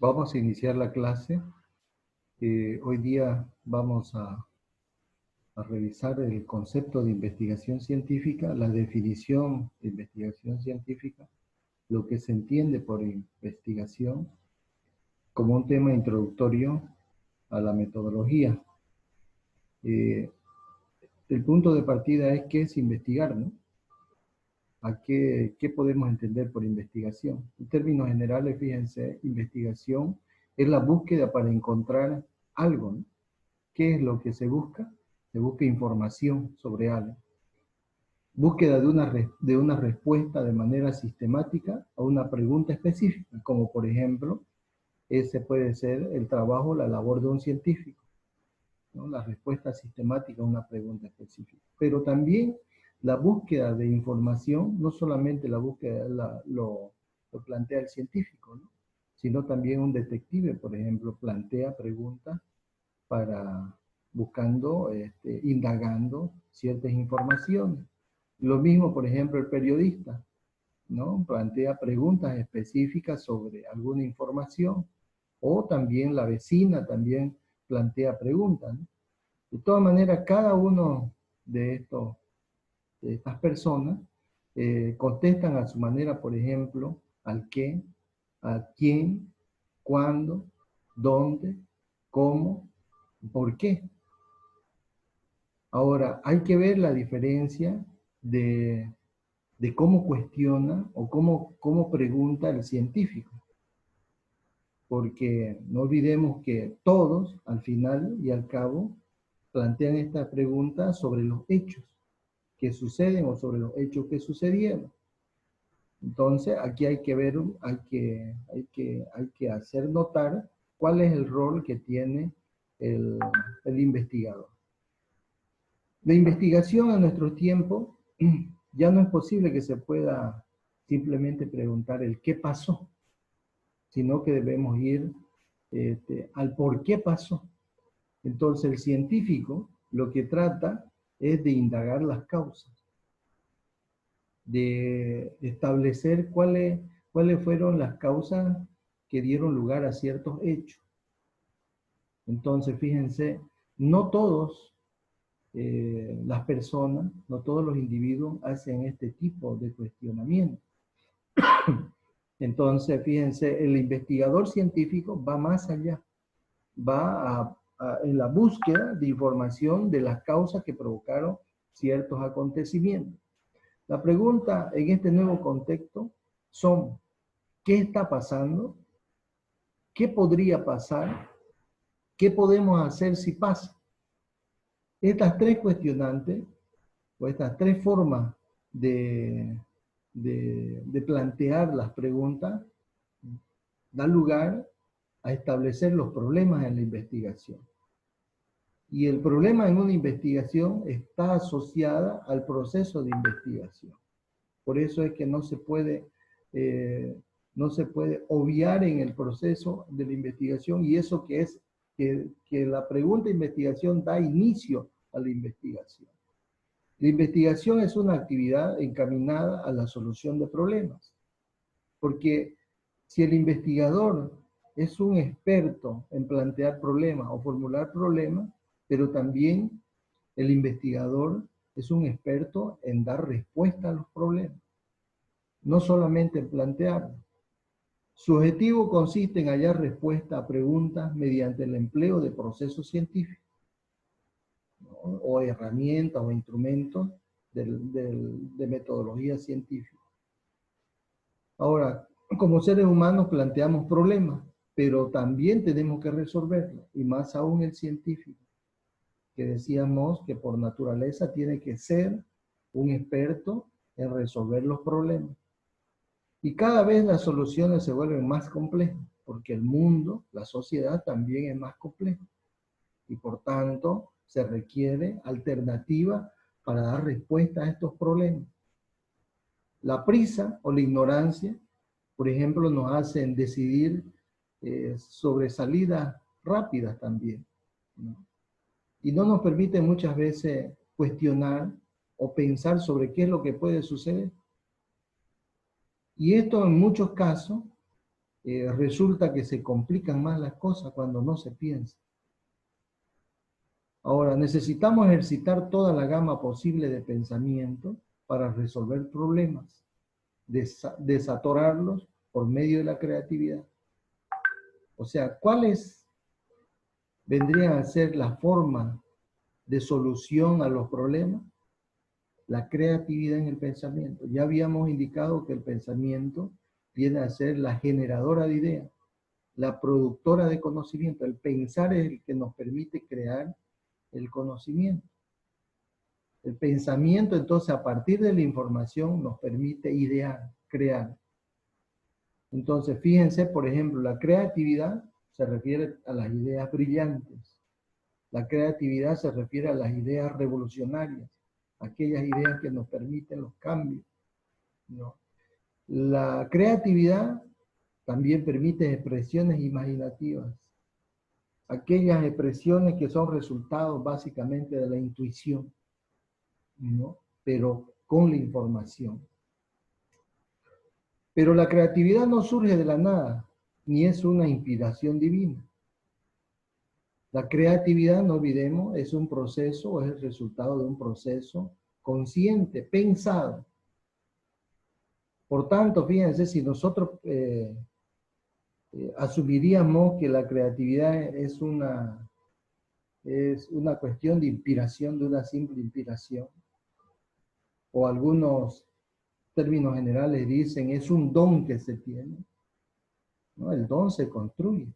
Vamos a iniciar la clase. Hoy día vamos a revisar el concepto de investigación científica, la definición de investigación científica, lo que se entiende por investigación, como un tema introductorio a la metodología. El punto de partida es qué es investigar, ¿no? ¿Qué podemos entender por investigación? En términos generales, fíjense, investigación es la búsqueda para encontrar algo, ¿no? ¿Qué es lo que se busca? Se busca información sobre algo. Búsqueda de una respuesta de manera sistemática a una pregunta específica, como por ejemplo, ese puede ser el trabajo, la labor de un científico, ¿no? La respuesta sistemática a una pregunta específica. Pero también la búsqueda de información, no solamente la búsqueda lo plantea el científico, ¿no? Sino también un detective, por ejemplo, plantea preguntas para buscando, indagando ciertas informaciones. Lo mismo, por ejemplo, el periodista, ¿no? Plantea preguntas específicas sobre alguna información, o también la vecina también plantea preguntas, ¿no? De todas maneras, cada uno de estas personas contestan a su manera, por ejemplo, al qué, a quién, cuándo, dónde, cómo, por qué. Ahora, hay que ver la diferencia de cómo cuestiona o cómo pregunta el científico. Porque no olvidemos que todos, al final y al cabo, plantean esta pregunta sobre los hechos que suceden o sobre los hechos que sucedieron. Entonces, aquí hay que ver, hay que hacer notar cuál es el rol que tiene el investigador. La investigación en nuestro tiempo ya no es posible que se pueda simplemente preguntar el qué pasó, sino que debemos ir al por qué pasó. Entonces el científico lo que trata es de indagar las causas, de establecer cuáles fueron las causas que dieron lugar a ciertos hechos. Entonces, fíjense, no todos las personas, no todos los individuos hacen este tipo de cuestionamiento. Entonces, fíjense, el investigador científico va más allá, va en la búsqueda de información de las causas que provocaron ciertos acontecimientos. La pregunta en este nuevo contexto son, ¿qué está pasando? ¿Qué podría pasar? ¿Qué podemos hacer si pasa? Estas tres cuestionantes, o estas tres formas de plantear las preguntas, dan lugar a establecer los problemas en la investigación. Y el problema en una investigación está asociada al proceso de investigación. Por eso es que no se puede obviar en el proceso de la investigación, y eso que es que la pregunta de investigación da inicio a la investigación. La investigación es una actividad encaminada a la solución de problemas, porque si el investigador es un experto en plantear problemas o formular problemas, pero también el investigador es un experto en dar respuesta a los problemas, no solamente en plantearlos. Su objetivo consiste en hallar respuesta a preguntas mediante el empleo de procesos científicos, ¿no? O herramientas o instrumentos de metodología científica. Ahora, como seres humanos planteamos problemas, pero también tenemos que resolverlos, y más aún el científico, que decíamos que por naturaleza tiene que ser un experto en resolver los problemas. Y cada vez las soluciones se vuelven más complejas, porque el mundo, la sociedad también es más compleja. Y por tanto, se requiere alternativa para dar respuesta a estos problemas. La prisa o la ignorancia, por ejemplo, nos hacen decidir sobre salidas rápidas también, ¿no? Y no nos permite muchas veces cuestionar o pensar sobre qué es lo que puede suceder. Y esto en muchos casos resulta que se complican más las cosas cuando no se piensa. Ahora, necesitamos ejercitar toda la gama posible de pensamiento para resolver problemas, desatorarlos por medio de la creatividad. O sea, ¿cuáles vendrían a ser la forma de solución a los problemas? La creatividad en el pensamiento. Ya habíamos indicado que el pensamiento viene a ser la generadora de ideas, la productora de conocimiento. El pensar es el que nos permite crear el conocimiento. El pensamiento, entonces, a partir de la información, nos permite idear, crear. Entonces, fíjense, por ejemplo, la creatividad se refiere a las ideas brillantes. La creatividad se refiere a las ideas revolucionarias, aquellas ideas que nos permiten los cambios, ¿no? La creatividad también permite expresiones imaginativas, aquellas expresiones que son resultados básicamente de la intuición, ¿no? Pero con la información. Pero la creatividad no surge de la nada, ni es una inspiración divina. La creatividad, no olvidemos, es un proceso, es el resultado de un proceso consciente, pensado. Por tanto, fíjense, si nosotros asumiríamos que la creatividad es una cuestión de inspiración, de una simple inspiración, o algunos términos generales dicen es un don que se tiene, ¿no? El don se construye,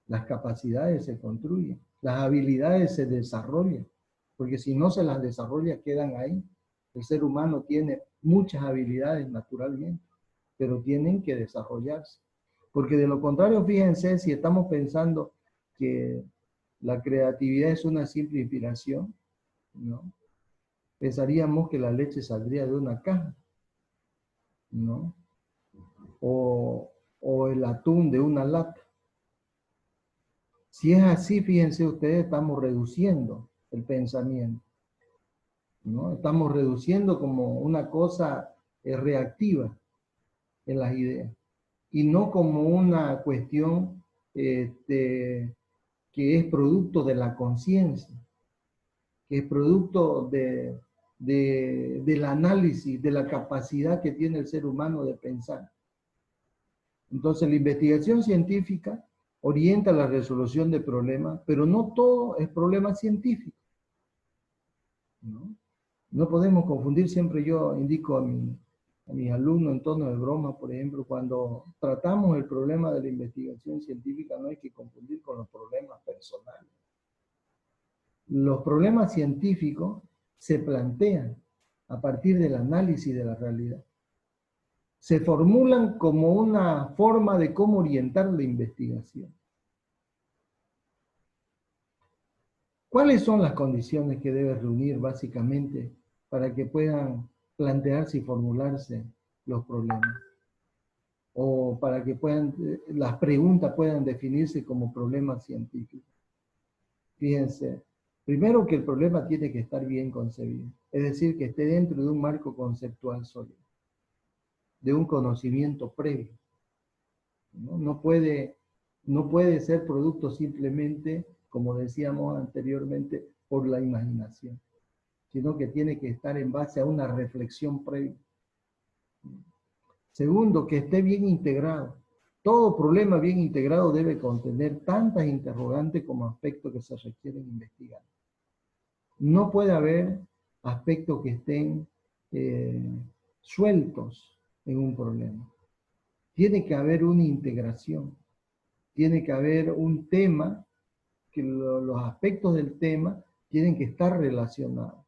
las capacidades se construyen, las habilidades se desarrollan, porque si no se las desarrolla quedan ahí. El ser humano tiene muchas habilidades naturalmente, pero tienen que desarrollarse. Porque de lo contrario, fíjense, si estamos pensando que la creatividad es una simple inspiración, ¿no? Pensaríamos que la leche saldría de una caja, ¿no? O el atún de una lata. Si es así, fíjense ustedes, estamos reduciendo el pensamiento, ¿no? Estamos reduciendo como una cosa reactiva en las ideas y no como una cuestión que es producto de la conciencia, que es producto del análisis, de la capacidad que tiene el ser humano de pensar. Entonces, la investigación científica orienta la resolución de problemas, pero no todo es problema científico, ¿no? No podemos confundir, siempre yo indico a mis alumnos en tono de broma, por ejemplo, cuando tratamos el problema de la investigación científica no hay que confundir con los problemas personales. Los problemas científicos se plantean a partir del análisis de la realidad. Se formulan como una forma de cómo orientar la investigación. ¿Cuáles son las condiciones que debe reunir básicamente para que puedan plantearse y formularse los problemas? O para que las preguntas puedan definirse como problemas científicos. Fíjense, primero que el problema tiene que estar bien concebido, es decir, que esté dentro de un marco conceptual sólido, de un conocimiento previo, ¿no? No puede ser producto simplemente, como decíamos anteriormente, por la imaginación, sino que tiene que estar en base a una reflexión previa. Segundo, que esté bien integrado. Todo problema bien integrado debe contener tantas interrogantes como aspectos que se requieren investigar. No puede haber aspectos que estén sueltos en un problema. Tiene que haber una integración. Tiene que haber un tema, que los aspectos del tema tienen que estar relacionados.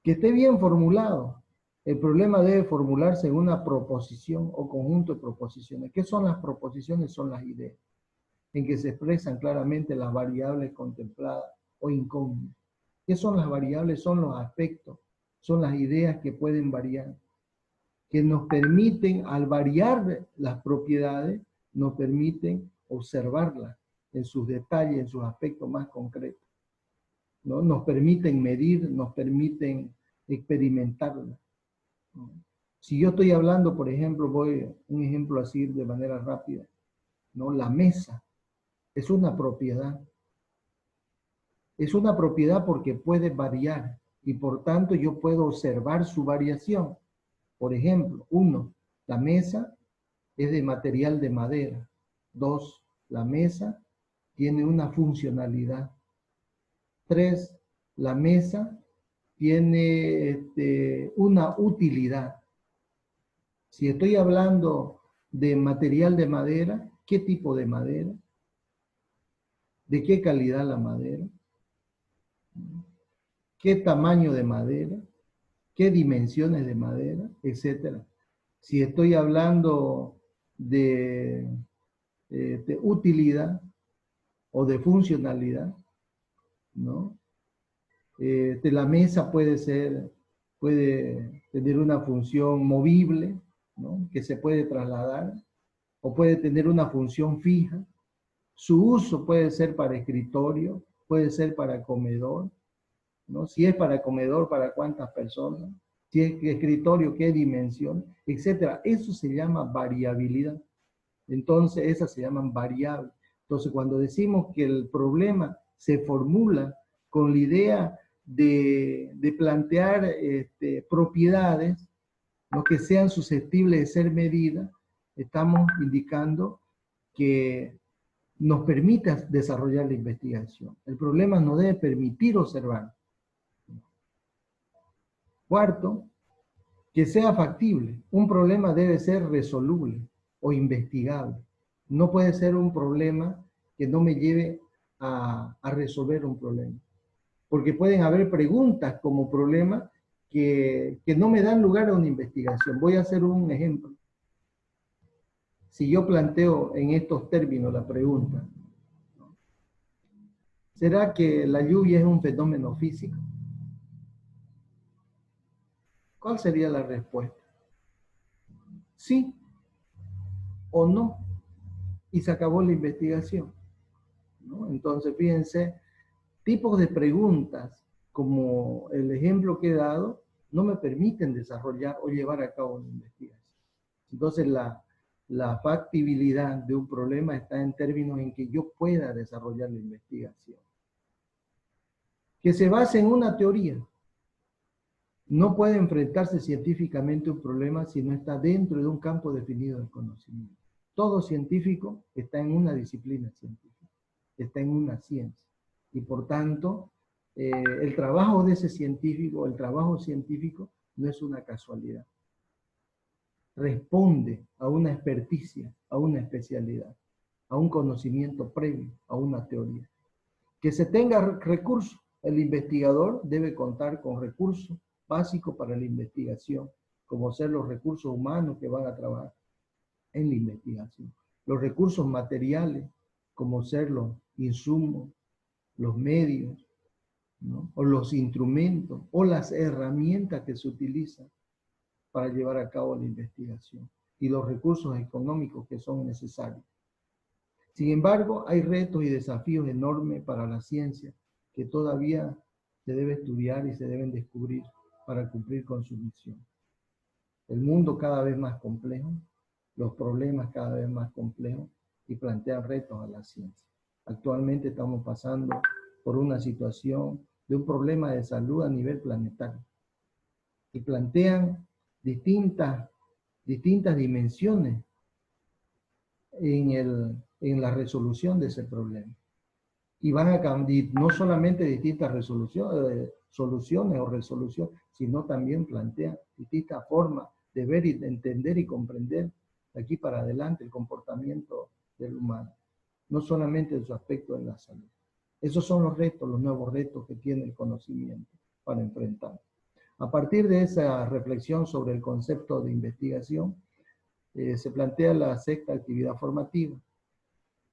Que esté bien formulado. El problema debe formularse en una proposición o conjunto de proposiciones. ¿Qué son las proposiciones? Son las ideas, en que se expresan claramente las variables contempladas o incógnitas. ¿Qué son las variables? Son los aspectos, son las ideas que pueden variar, que nos permiten, al variar las propiedades, nos permiten observarlas en sus detalles, en sus aspectos más concretos, ¿no? Nos permiten medir, nos permiten experimentarlas, ¿no? Si yo estoy hablando, por ejemplo, voy un ejemplo así de manera rápida, ¿no? La mesa es una propiedad. Es una propiedad porque puede variar y por tanto yo puedo observar su variación. Por ejemplo, 1, la mesa es de material de madera. 2, la mesa tiene una funcionalidad. 3, la mesa tiene una utilidad. Si estoy hablando de material de madera, ¿qué tipo de madera? ¿De qué calidad la madera? ¿Qué tamaño de madera? ¿Qué dimensiones de madera? Etcétera. Si estoy hablando de utilidad o de funcionalidad, ¿no? La mesa puede tener una función movible, ¿no? Que se puede trasladar, o puede tener una función fija. Su uso puede ser para escritorio, puede ser para comedor, ¿no? Si es para comedor, ¿para cuántas personas? Si es escritorio, ¿qué dimensión? Etcétera. Eso se llama variabilidad. Entonces, esas se llaman variables. Entonces, cuando decimos que el problema se formula con la idea de plantear propiedades, ¿no? Que sean susceptibles de ser medidas, estamos indicando que nos permita desarrollar la investigación. El problema no debe permitir observar. Cuarto, que sea factible. Un problema debe ser resoluble o investigable. No puede ser un problema que no me lleve a resolver un problema. Porque pueden haber preguntas como problema que no me dan lugar a una investigación. Voy a hacer un ejemplo. Si yo planteo en estos términos la pregunta, ¿será que la lluvia es un fenómeno físico? ¿Cuál sería la respuesta? Sí o no. Y se acabó la investigación, ¿no? Entonces, fíjense, tipos de preguntas como el ejemplo que he dado no me permiten desarrollar o llevar a cabo una investigación. Entonces, la factibilidad de un problema está en términos en que yo pueda desarrollar la investigación. Que se base en una teoría. No puede enfrentarse científicamente un problema si no está dentro de un campo definido del conocimiento. Todo científico está en una disciplina científica, está en una ciencia. Y por tanto, el trabajo de ese científico, el trabajo científico, no es una casualidad. Responde a una experticia, a una especialidad, a un conocimiento previo, a una teoría. Que se tenga recursos. El investigador debe contar con recursos básicos para la investigación, como ser los recursos humanos que van a trabajar en la investigación. Los recursos materiales, como ser los insumos, los medios, ¿no? O los instrumentos, o las herramientas que se utilizan para llevar a cabo la investigación, y los recursos económicos que son necesarios. Sin embargo, hay retos y desafíos enormes para la ciencia que todavía se debe estudiar y se deben descubrir para cumplir con su misión. El mundo cada vez más complejo, los problemas cada vez más complejos y plantean retos a la ciencia. Actualmente estamos pasando por una situación de un problema de salud a nivel planetario y plantean distintas dimensiones en la resolución de ese problema. Y van a cambiar no solamente distintas soluciones o resoluciones, sino también plantean distintas formas de ver y de entender y comprender de aquí para adelante el comportamiento del humano, no solamente en su aspecto de la salud. Esos son los retos, los nuevos retos que tiene el conocimiento para enfrentar. A partir de esa reflexión sobre el concepto de investigación, se plantea la sexta actividad formativa.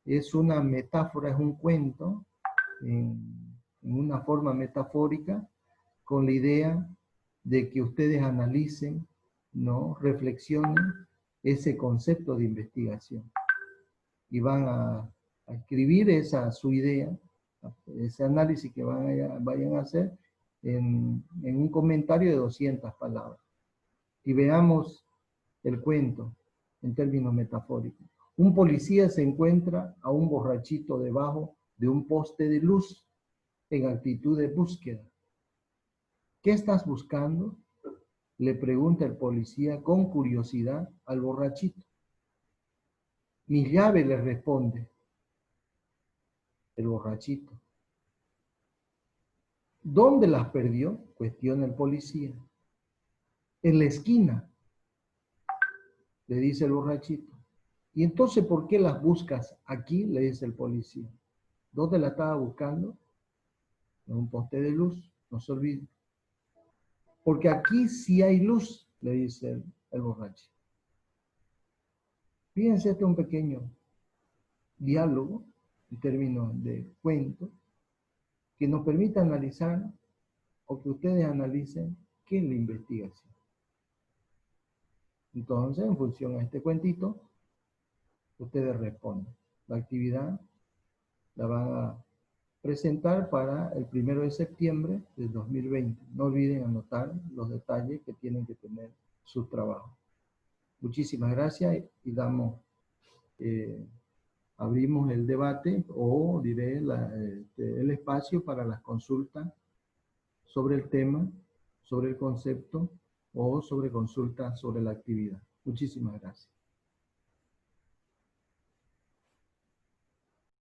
Es una metáfora, es un cuento en una forma metafórica con la idea de que ustedes analicen, ¿no? Reflexionen ese concepto de investigación y van a escribir su idea, ese análisis que vayan a hacer en un comentario de 200 palabras. Y veamos el cuento en términos metafóricos. Un policía se encuentra a un borrachito debajo de un poste de luz en actitud de búsqueda. ¿Qué estás buscando?, le pregunta el policía con curiosidad al borrachito. Mi llave, le responde el borrachito. ¿Dónde las perdió?, cuestiona el policía. En la esquina, le dice el borrachito. ¿Y entonces por qué las buscas aquí?, le dice el policía. ¿Dónde la estaba buscando? En un poste de luz, no se olvide. Porque aquí sí hay luz, le dice el borracho. Fíjense, este es un pequeño diálogo en términos de cuento que nos permite analizar, o que ustedes analicen, qué es la investigación. Entonces, en función a este cuentito, ustedes responden. La actividad la van a presentar para el 1 de septiembre del 2020. No olviden anotar los detalles que tienen que tener sus trabajos. Muchísimas gracias y abrimos el debate, o diré el espacio para las consultas sobre el tema, sobre el concepto, o sobre consultas sobre la actividad. Muchísimas gracias.